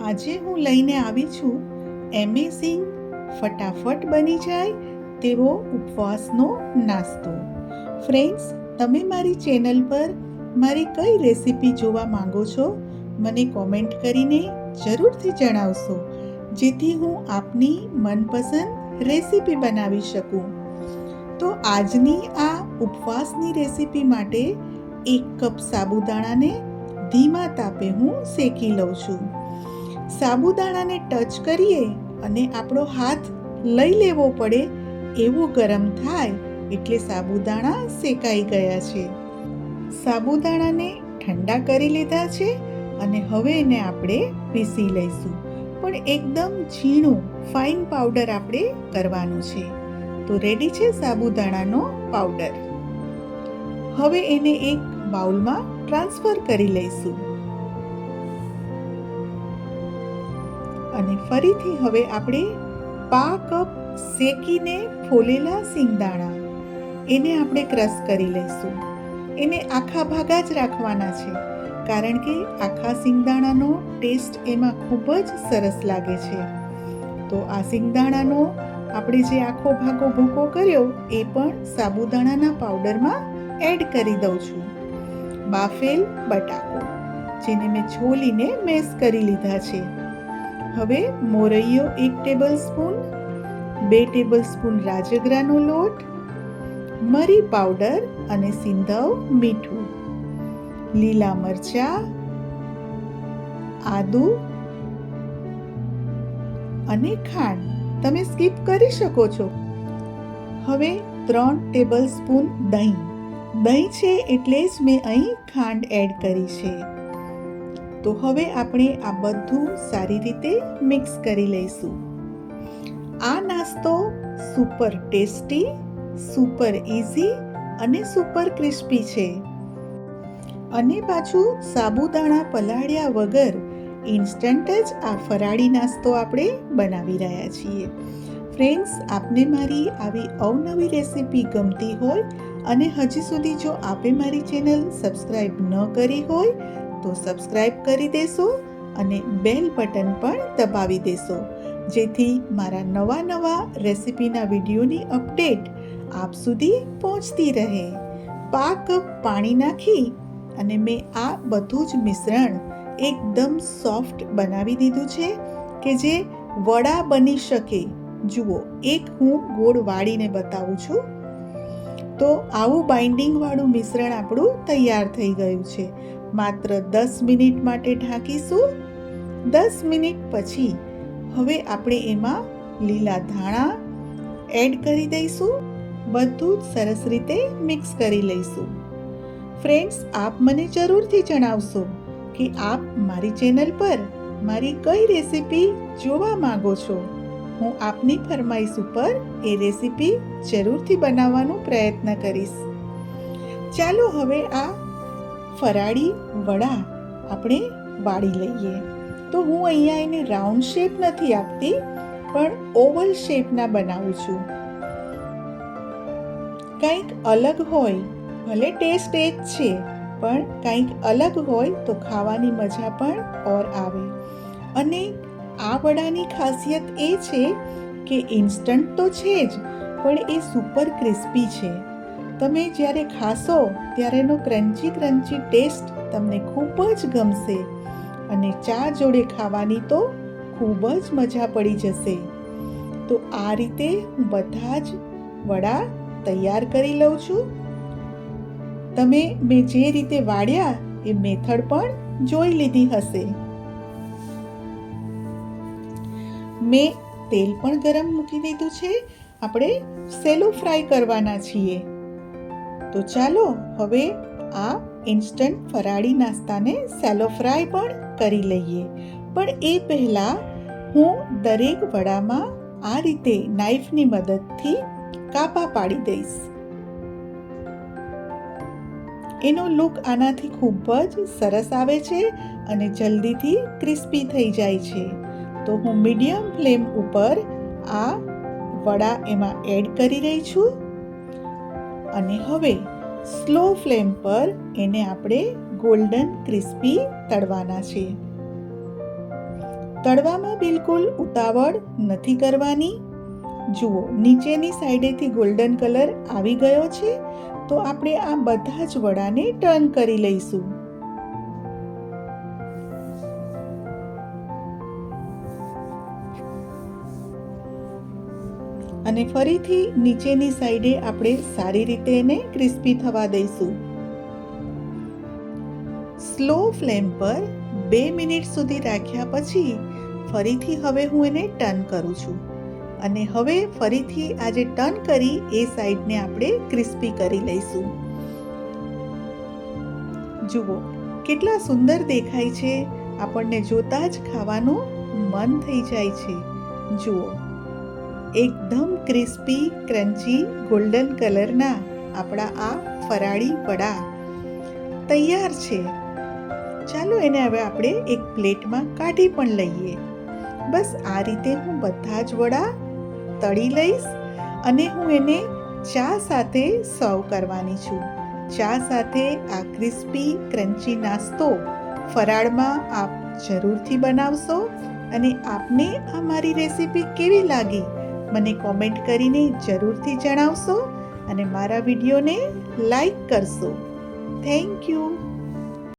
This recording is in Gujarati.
આજે હું લઈને આવી છું એમેઝિંગ ફટાફટ બની જાય તેવો ઉપવાસનો નાસ્તો. ફ્રેન્ડ્સ, તમે મારી ચેનલ પર મારી કઈ રેસીપી જોવા માંગો છો મને કોમેન્ટ કરીને જરૂરથી જણાવશો, જેથી હું આપની મનપસંદ રેસીપી બનાવી શકું. તો આજની આ ઉપવાસની રેસીપી માટે 1 કપ સાબુદાણાને ધીમા તાપે હું શેકી લઉં છું. સાબુદાણાને ટચ કરીએ અને આપણો હાથ લઈ લેવો પડે એવું ગરમ થાય એટલે સાબુદાણા શેકાઈ ગયા છે. સાબુદાણાને ઠંડા કરી લીધા છે અને હવે એને આપણે પીસી લઈશું, પણ એકદમ ઝીણું ફાઇન પાવડર આપણે કરવાનું છે. તો રેડી છે સાબુદાણાનો પાવડર. હવે એને એક બાઉલમાં ટ્રાન્સફર કરી લઈશું અને ફરીથી હવે આપણે 1/2 કપ શેકીને ફોલેલા સિંગદાણા એને આપણે ક્રશ કરી લઈશું. એને આખા ભાગા જ રાખવાના છે, કારણ કે આખા સિંગદાણાનો ટેસ્ટ એમાં ખૂબ જ સરસ લાગે છે. તો આ સિંગદાણાનો આપણે જે આખો ભાગો ભૂકો કર્યો એ પણ સાબુદાણાના પાવડરમાં એડ કરી દઉં છું. બાફેલ બટાકો, જેને મેં છોલીને મેશ કરી લીધા છે. હવે મોરૈયો 1 ટેબલસ્પૂન, 2 ટેબલસ્પૂન રાજગરાનો લોટ, મરી પાવડર અને સિંધવ મીઠું, લીલા મરચાં, આદુ અને ખાંડ તમે સ્કીપ કરી શકો છો. હવે 3 ટેબલસ્પૂન દહીં છે એટલે જ મેં અહીં ખાંડ એડ કરી છે. તો હવે આપણે આ બધું સારી રીતે મિક્સ કરી લઈશું. આ નાસ્તો સુપર ટેસ્ટી, સુપર ઇઝી અને સુપર ક્રિસ્પી છે. અને પાછું સાબુદાણા પલાળ્યા વગર ઇન્સ્ટન્ટ જ આ ફરાળી નાસ્તો આપણે બનાવી રહ્યા છીએ. ફ્રેન્ડ્સ, આપને મારી આવી અવનવી રેસીપી ગમતી હોય અને હજી સુધી જો આપે મારી ચેનલ સબસ્ક્રાઈબ ન કરી હોય તો સબસ્ક્રાઈબ કરી દેશો અને બેલ બટન પણ દબાવી દેશો, જેથી મારા નવા રેસીપીના વિડીયોની અપડેટ આપ સુધી પહોંચતી રહે. 1/2 કપ પાણી નાખી અને મેં આ બધું જ મિશ્રણ એકદમ સોફ્ટ બનાવી દીધું છે કે જે વડા બની શકે. જુઓ, એક હું ગોળ વાળીને બતાવું છું. તો આવું બાઇન્ડિંગ વાળું મિશ્રણ આપણું તૈયાર થઈ ગયું છે. માત્ર 10 મિનિટ માટે ઢાંકીશું. 10 મિનિટ પછી હવે આપણે એમાં લીલા ધાણા એડ કરી દઈશું. બધું જ સરસ રીતે મિક્સ કરી લઈશું. ફ્રેન્ડ્સ, આપ મને જરૂરથી જણાવશો કે આપ મારી ચેનલ પર મારી કઈ રેસીપી જોવા માંગો છો. હું આપની ફરમાઈશ ઉપર એ રેસીપી જરૂરથી બનાવવાનો પ્રયત્ન કરીશ. ચાલો હવે આ ફરાળી વડા આપણે વાળી લઈએ. તો હું અહીંયા એને રાઉન્ડ શેપ નથી આપતી, પણ ઓવલ શેપના બનાવું છું. કંઈક અલગ હોય, ભલે ટેસ્ટ એક છે, પણ કંઈક અલગ હોય તો ખાવાની મજા પણ ઓર આવે. અને આ વડાની ખાસિયત એ છે કે ઇન્સ્ટન્ટ તો છે જ, પણ એ સુપર ક્રિસ્પી છે. તમે જ્યારે ખાશો ત્યારે એનો ક્રન્ચી ટેસ્ટ તમને ખૂબ જ ગમશે અને ચા જોડે ખાવાની તો ખૂબ જ મજા પડી જશે. તો આ રીતે હું બધા જ વડા તૈયાર કરી લઉં છું. તમે મેં જે રીતે વાળ્યા એ મેથડ પણ જોઈ લીધી હશે. મેં તેલ પણ ગરમ મૂકી દીધું છે. આપણે સેલો ફ્રાય કરવાના છીએ. તો ચાલો હવે આ ઇન્સ્ટન્ટ ફરાળી નાસ્તાને સેલો ફ્રાય પણ કરી લઈએ. પણ એ પહેલાં હું દરેક વડામાં આ રીતે નાઈફની મદદથી કાપા પાડી દઈશ. એનો લુક આનાથી ખૂબ જ સરસ આવે છે અને જલ્દીથી ક્રિસ્પી થઈ જાય છે. તો હું મીડિયમ ફ્લેમ ઉપર આ વડા એમાં એડ કરી રહી છું અને હવે સ્લો ફ્લેમ પર એને આપણે ગોલ્ડન ક્રિસ્પી તળવાના છે. તળવામાં બિલકુલ ઉતાવળ નથી કરવાની. જુઓ, નીચેની સાઈડેથી ગોલ્ડન કલર આવી ગયો છે, તો આપણે આ બધા જ વડાને ટર્ન કરી લઈશું. અને ફરીથી નીચેની સાઈડે આપણે સારી રીતે એને ક્રિસ્પી થવા દઈશું. સ્લો ફ્લેમ પર 2 મિનિટ સુધી રાખ્યા પછી ફરીથી હવે હું એને ટર્ન કરું છું. અને હવે ફરીથી આ જે ટર્ન કરી એ સાઈડને આપણે ક્રિસ્પી કરી લઈશું. જુઓ કેટલા સુંદર દેખાય છે, આપણને જોતાં જ ખાવાનું મન થઈ જાય છે. જુઓ, એકદમ ક્રિસ્પી, ક્રન્ચી, ગોલ્ડન કલરના આપણા આ ફરાળી વડા તૈયાર છે. ચાલો એને હવે આપણે એક પ્લેટમાં કાઢી પણ લઈએ. બસ આ રીતે હું બધા જ વડા તળી લઈશ અને હું એને ચા સાથે સર્વ કરવાની છું. ચા સાથે આ ક્રિસ્પી ક્રન્ચી નાસ્તો ફરાળમાં આપ જરૂરથી બનાવશો. અને આપને આ મારી રેસીપી કેવી લાગી મને કોમેન્ટ કરીને જરૂરથી જણાવશો અને મારા વિડીયોને લાઈક કરશો. Thank you.